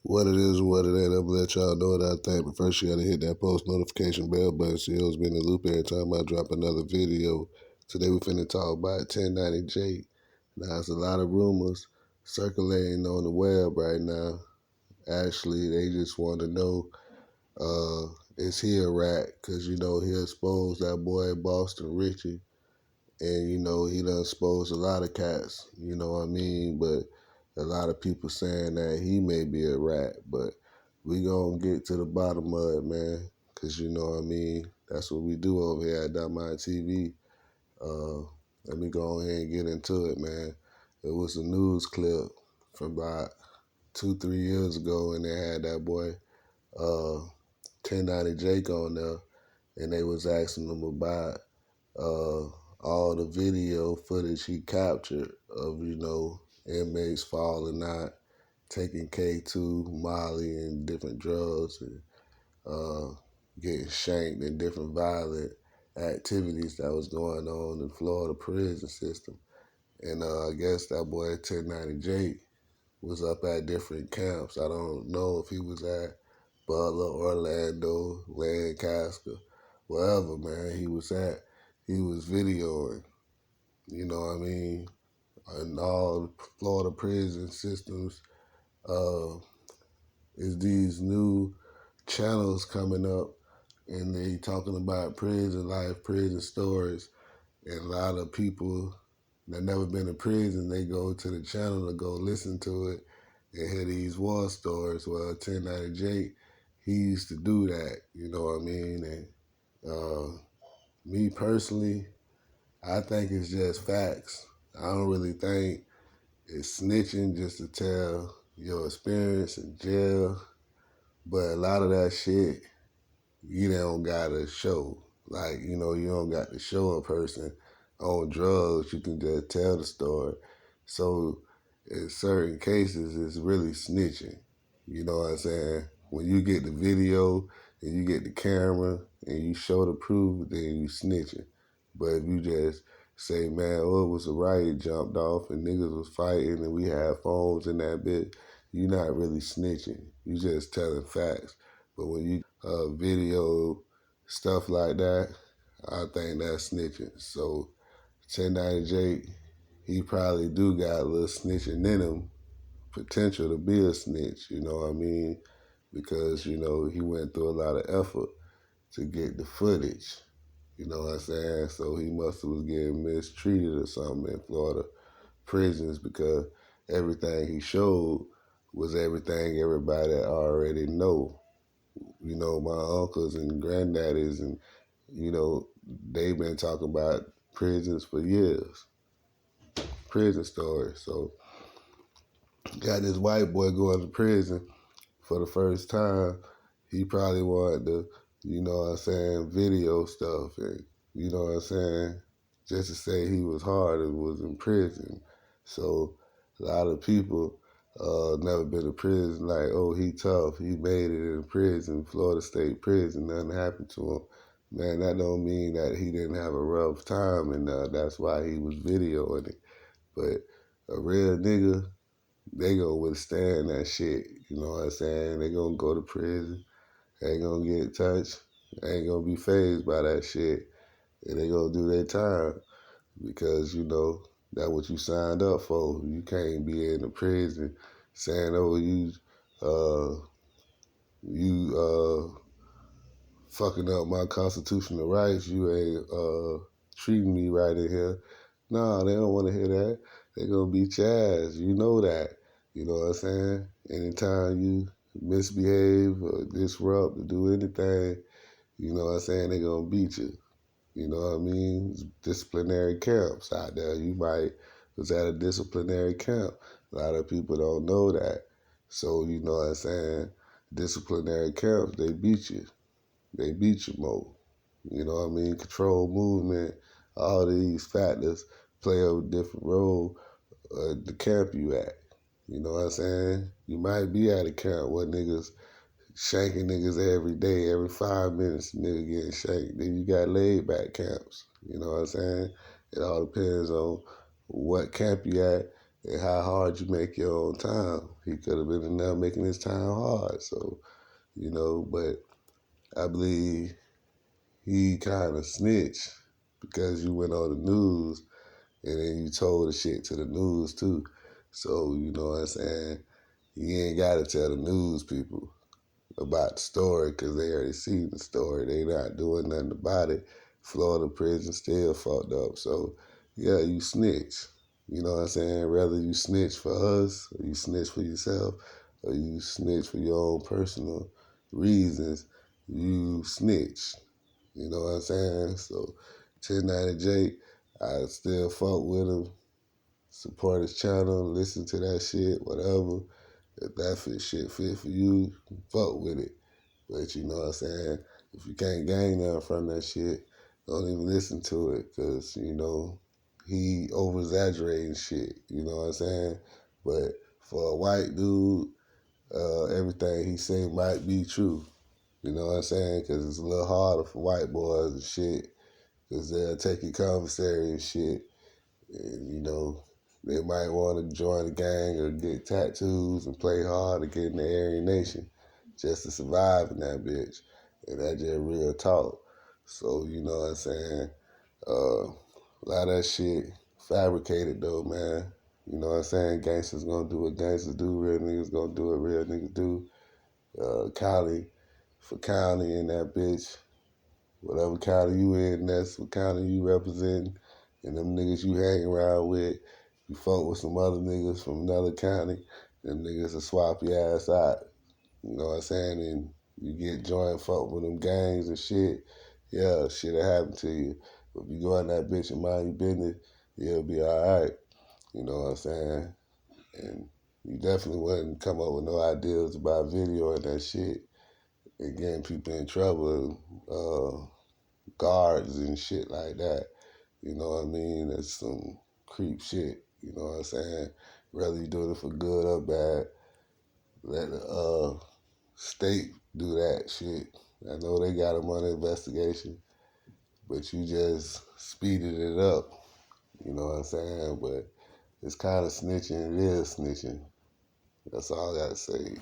What it is, what it ain't, I'm gonna let y'all know what I think, but first you gotta hit that post notification bell button so you'll be in the loop every time I drop another video. Today we finna talk about 1090J. Now, there's a lot of rumors circulating on the web right now. Actually, they just want to know, is he a rat? Because, he exposed that boy Boston Richey. And, he done exposed a lot of cats, you know what I mean? But a lot of people saying that he may be a rat. But we gonna get to the bottom of it, man. Because, you know what I mean? That's what we do over here at Dynamite TV. Uh, Let me go ahead and get into it, man. It was a news clip from about 2, 3 years ago, and they had that boy, 1090 Jake on there, and they was asking him about uh, all the video footage he captured of, inmates falling out, taking K2, Molly, and different drugs, and uh, getting shanked and different violent activities that was going on in Florida prison system. And I guess that boy 1090 Jake was up at different camps. I don't know if he was at Butler, Orlando, Lancaster, wherever, man, he was at. He was videoing, you know what I mean? And all Florida prison systems is these new channels coming up, and they talking about prison life, prison stories, and a lot of people that never been in prison, they go to the channel to go listen to it and hear these war stories. Well, 1090 Jake, he used to do that, you know what I mean? And me personally, I think it's just facts. I don't really think it's snitching just to tell your experience in jail, but a lot of that shit you don't gotta show. Like, you don't got to show a person on drugs. You can just tell the story. So in certain cases, it's really snitching. You know what I'm saying? When you get the video and you get the camera and you show the proof, then you snitching. But if you just say, man, oh, it was a riot, jumped off and niggas was fighting and we had phones in that bit, you're not really snitching. You just telling facts. But when you video stuff like that, I think that's snitching. So 1090 Jake, he probably do got a little snitching in him, potential to be a snitch, you know what I mean? Because, he went through a lot of effort to get the footage, you know what I'm saying? So he must have was getting mistreated or something in Florida prisons because everything he showed was everything everybody already know. My uncles and granddaddies and, they've been talking about prisons for years, prison stories. So got this white boy going to prison for the first time. He probably wanted to, video stuff and, just to say he was hard and was in prison. So a lot of people never been to prison, like, oh, he tough, he made it in prison, Florida State prison, nothing happened to him. Man, that don't mean that he didn't have a rough time, and that's why he was videoing it. But a real nigga, they gonna withstand that shit. You know what I'm saying? They gonna go to prison, ain't gonna get touched, ain't gonna be fazed by that shit, and they gonna do their time because that's what you signed up for. You can't be in the prison saying, "Oh, you fucking up my constitutional rights. You ain't treating me right in here." No, they don't want to hear that. They gonna beat your ass. You know that. You know what I'm saying? Anytime you misbehave or disrupt or do anything, you know what I'm saying, they gonna beat you. You know what I mean? Disciplinary camps out there. You might was at a disciplinary camp. A lot of people don't know that. So, you know what I'm saying? Disciplinary camps, they beat you. They beat you more. You know what I mean? Control movement, all these factors play a different role the camp you at. You know what I'm saying? You might be at a camp where niggas shanking niggas every day, every 5 minutes, nigga getting shanked. Then you got laid back camps. You know what I'm saying? It all depends on what camp you at and how hard you make your own time. He could have been in there making his time hard. So, but I believe he kind of snitched because you went on the news and then you told the shit to the news too. So, you know what I'm saying? You ain't got to tell the news people about the story because they already seen the story. They not doing nothing about it. Florida prison still fucked up. So, yeah, you snitch. You know what I'm saying? Whether you snitch for us or you snitch for yourself or you snitch for your own personal reasons, you snitch. You know what I'm saying? So 1090 Jake, I still fuck with him, support his channel, listen to that shit, whatever. If that shit fit for you, fuck with it. But you know what I'm saying? If you can't gain nothing from that shit, don't even listen to it because, he over exaggerating shit. You know what I'm saying? But for a white dude, everything he say might be true. You know what I'm saying? Because it's a little harder for white boys and shit because they'll take your commissary and shit. And, they might want to join a gang or get tattoos and play hard to get in the Aryan Nation just to survive in that bitch. And that's just real talk. So, you know what I'm saying? A lot of that shit fabricated though, man. You know what I'm saying? Gangsters gonna do what gangsters do. Real niggas gonna do what real niggas do. County for county in that bitch. Whatever county you in, that's what county you represent. And them niggas you hang around with, you fuck with some other niggas from another county, them niggas will swap your ass out. You know what I'm saying? And you get joined, fuck with them gangs and shit. Yeah, shit'll happen to you. But if you go in that bitch and mind your business, you'll be alright. You know what I'm saying? And you definitely wouldn't come up with no ideas about video and that shit and getting people in trouble. Guards and shit like that. You know what I mean? That's some creep shit. You know what I'm saying? Whether you doing it for good or bad, let the state do that shit. I know they got them under investigation, but you just speeded it up. You know what I'm saying? But it's kind of snitching. It is snitching. That's all I gotta say.